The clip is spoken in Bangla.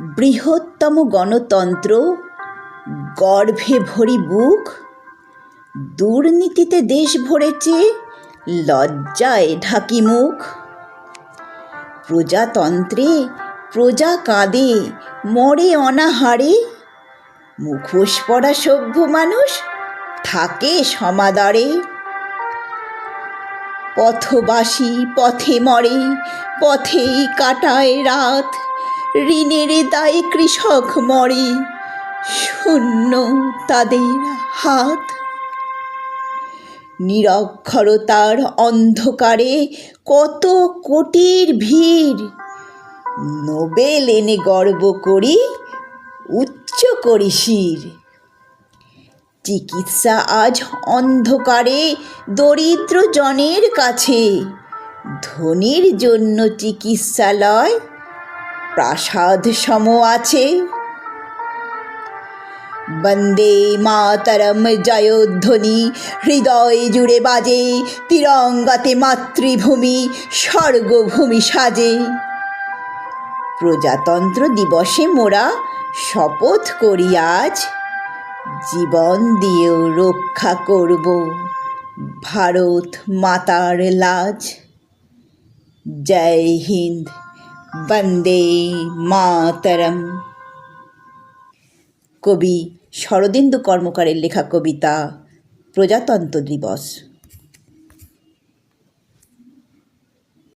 বৃহত্তম গণতন্ত্র, গর্ভে ভরি বুক, দুর্নীতিতে দেশ ভরেছে, লজ্জায় ঢাকি মুখ। প্রজাতন্ত্রে প্রজা কাঁদে, মরে অনাহারে, মুখোশ পরা সভ্য মানুষ থাকে সমাদরে। পথবাসী পথে মরে, পথেই কাটায় রাত, ঋণের দায়ে কৃষক মরে, শূন্য তাদের হাত। নিরক্ষরতার অন্ধকারে কত কোটির ভিড়, নোবেল এনে গর্ব করি, উচ্চ করি শির। চিকিৎসা আজ অন্ধকারে দরিদ্র জনের কাছে, ধনীর জন্য চিকিৎসালয় প্রাসাদ সম আছে। বন্দে মাতরম জয়ধ্বনি হৃদয় জুড়ে বাজে, তিরঙ্গাতে মাতৃভূমি স্বর্গভূমি সাজে। প্রজাতন্ত্র দিবসে মোরা শপথ করি আজ, জীবন দিয়েও রক্ষা করব ভারত মাতার লাজ। জয় হিন্দ, বন্দে মাতরম। কবি শরদিন্দু কর্মকারের লেখা কবিতা প্রজাতন্ত্র দিবস।